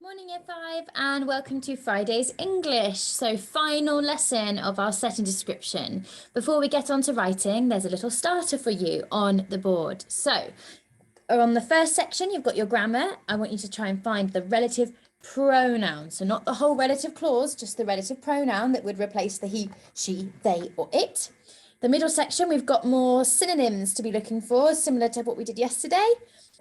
Morning Year 5 and welcome to Friday's English. So final lesson of our set and description. Before we get on to writing, there's a little starter for you on the board. So on the first section, you've got your grammar. I want you to try and find the relative pronoun. So not the whole relative clause, just the relative pronoun that would replace the he, she, they, or it. The middle section, we've got more synonyms to be looking for, similar to what we did yesterday.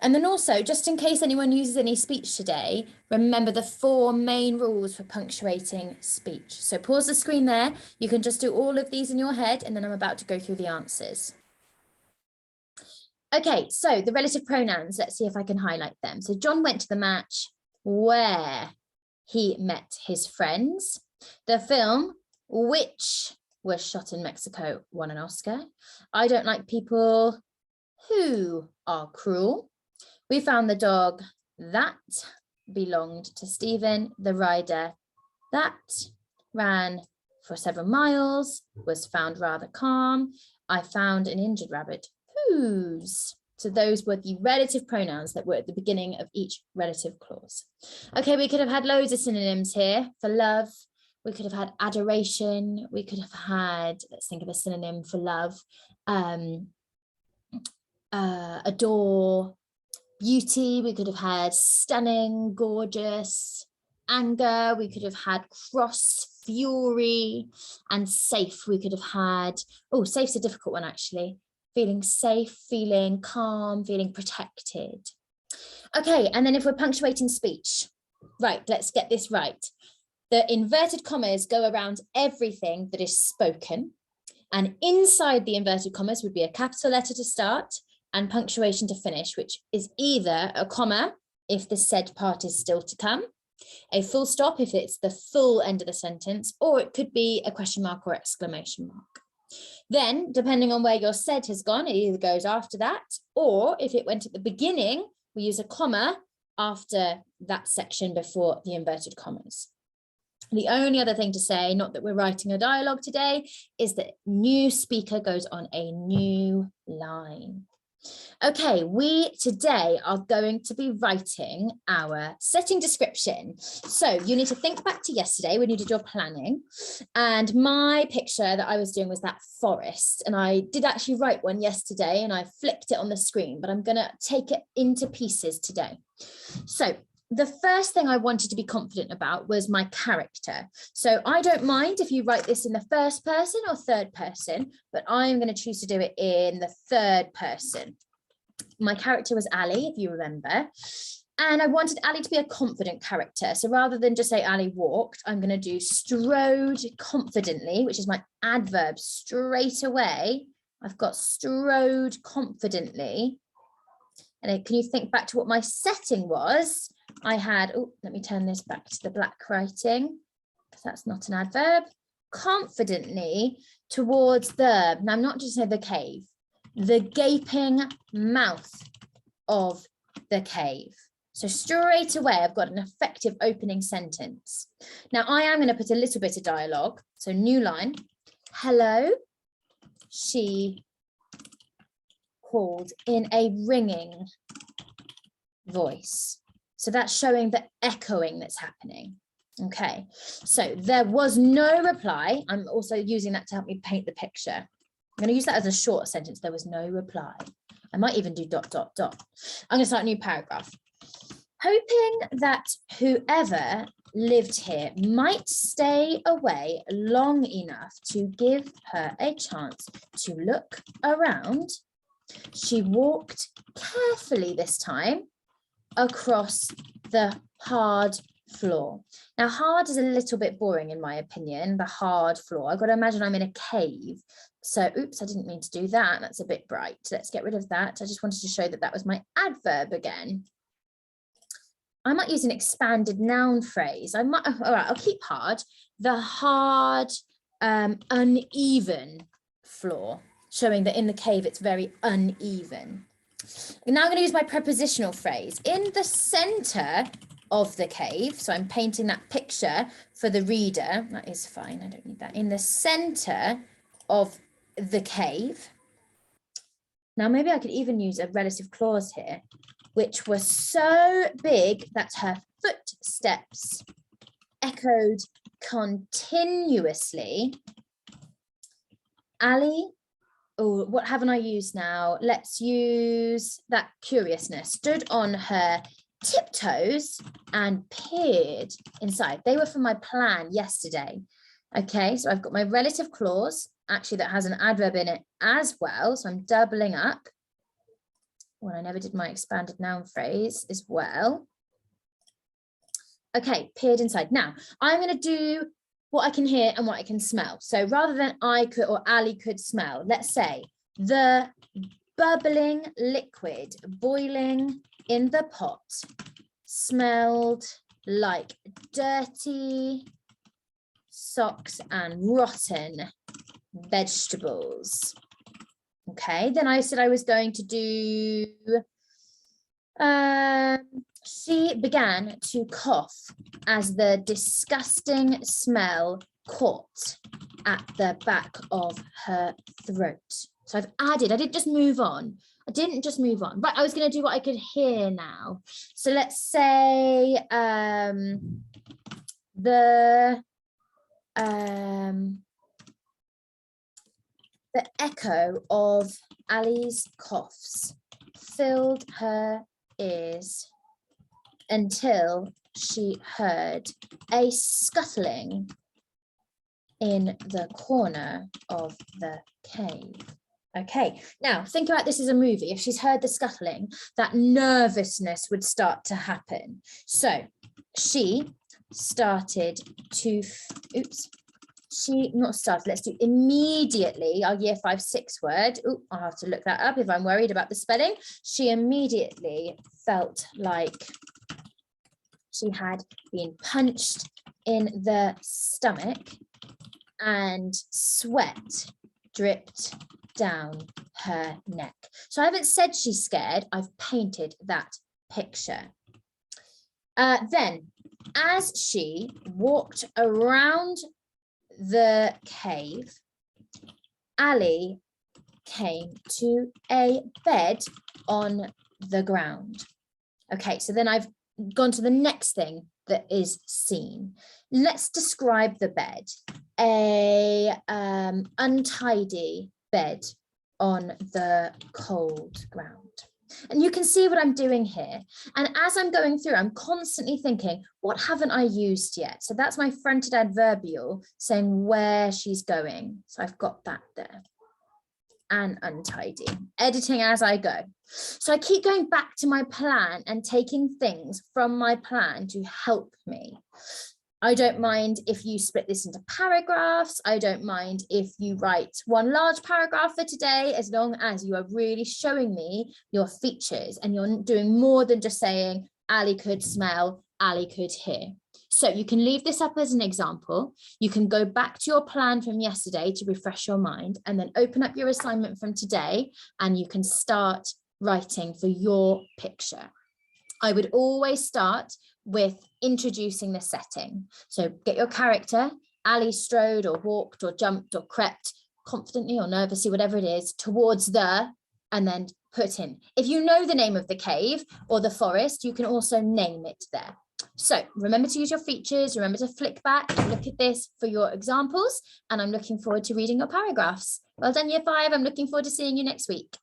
And then also, just in case anyone uses any speech today, remember the 4 main rules for punctuating speech. So pause the screen there. You can just do all of these in your head, and then I'm about to go through the answers. Okay, so the relative pronouns, let's see if I can highlight them. So John went to the match where he met his friends. The film, which was shot in Mexico, won an Oscar. I don't like people who are cruel. We found the dog that belonged to Stephen, the rider that ran for several miles, was found rather calm. I found an injured rabbit whose. So those were the relative pronouns that were at the beginning of each relative clause. Okay, we could have had loads of synonyms here for love. We could have had adoration. We could have had, let's think of a synonym for love, adore, beauty. We could have had stunning, gorgeous, anger. We could have had cross, fury, and safe. We could have had, oh, safe's a difficult one actually. Feeling safe, feeling calm, feeling protected. Okay, and then if we're punctuating speech, right, let's get this right. The inverted commas go around everything that is spoken, and inside the inverted commas would be a capital letter to start and punctuation to finish, which is either a comma if the said part is still to come, a full stop if it's the full end of the sentence, or it could be a question mark or exclamation mark. Then, depending on where your said has gone, it either goes after that, or if it went at the beginning, we use a comma after that section before the inverted commas. The only other thing to say, not that we're writing a dialogue today, is that new speaker goes on a new line. Okay, we today are going to be writing our setting description. So you need to think back to yesterday when you did your planning, and my picture that I was doing was that forest, and I did actually write one yesterday and I flicked it on the screen, but I'm going to take it into pieces today. So the first thing I wanted to be confident about was my character. So I don't mind if you write this in the first person or third person, but I'm going to choose to do it in the third person. My character was Ali, if you remember, and I wanted Ali to be a confident character. So rather than just say Ali walked, I'm going to do strode confidently, which is my adverb straight away. I've got strode confidently. And can you think back to what my setting was? I had, oh, let me turn this back to the black writing, because that's not an adverb. Confidently towards the, now I'm not just saying the cave, the gaping mouth of the cave. So straight away, I've got an effective opening sentence. Now I am going to put a little bit of dialogue. So new line, hello, she called in a ringing voice. So that's showing the echoing that's happening. Okay, so there was no reply. I'm also using that to help me paint the picture. I'm going to use that as a short sentence. There was no reply. I might even do ... I'm going to start a new paragraph. Hoping that whoever lived here might stay away long enough to give her a chance to look around, she walked carefully this time across the hard floor. Now, hard is a little bit boring in my opinion, the hard floor. I've got to imagine I'm in a cave. So, oops, I didn't mean to do that. That's a bit bright. Let's get rid of that. I just wanted to show that that was my adverb again. I might use an expanded noun phrase. All right, I'll keep hard. The hard, uneven floor, showing that in the cave it's very uneven. Now I'm going to use my prepositional phrase. In the center of the cave, so I'm painting that picture for the reader. That is fine, I don't need that. In the center of the cave. Now maybe I could even use a relative clause here. which were so big that her footsteps echoed continuously. Ali, oh, what haven't I used now? Let's use that curiousness. Stood on her tiptoes and peered inside. They were from my plan yesterday. Okay, so I've got my relative clause, actually that has an adverb in it as well. So I'm doubling up. Well, I never did my expanded noun phrase as well. Okay, peered inside. Now, I'm going to do what I can hear and what I can smell. So rather than I could or Ali could smell, let's say the bubbling liquid boiling in the pot smelled like dirty socks and rotten vegetables. Okay, then I said I was going to do, she began to cough as the disgusting smell caught at the back of her throat. So I've added, I didn't just move on. Right, I was going to do what I could hear now. So let's say the echo of Ali's coughs filled her ears until she heard a scuttling in the corner of the cave. Okay, now think about this as a movie. If she's heard the scuttling, that nervousness would start to happen. So she started to, let's do immediately, our year 5-6 word. Oh, I'll have to look that up if I'm worried about the spelling. She immediately felt like she had been punched in the stomach and sweat dripped down her neck. So I haven't said she's scared, I've painted that picture. Then, as she walked around the cave, Ali came to a bed on the ground. Okay, so then I've gone to the next thing that is seen. Let's describe the bed. A untidy bed on the cold ground. And you can see what I'm doing here. And as I'm going through, I'm constantly thinking, what haven't I used yet? So that's my fronted adverbial saying where she's going. So I've got that there. And untidy, editing as I go. So I keep going back to my plan and taking things from my plan to help me. I don't mind if you split this into paragraphs. I don't mind if you write one large paragraph for today, as long as you are really showing me your features and you're doing more than just saying Ali could smell, Ali could hear. So you can leave this up as an example. You can go back to your plan from yesterday to refresh your mind and then open up your assignment from today and you can start writing for your picture. I would always start with introducing the setting. So get your character, Ali strode or walked or jumped or crept confidently or nervously, whatever it is, towards the, and then put in. If you know the name of the cave or the forest, you can also name it there. So remember to use your features, remember to flick back, look at this for your examples, and I'm looking forward to reading your paragraphs. Well done, Year 5. I'm looking forward to seeing you next week.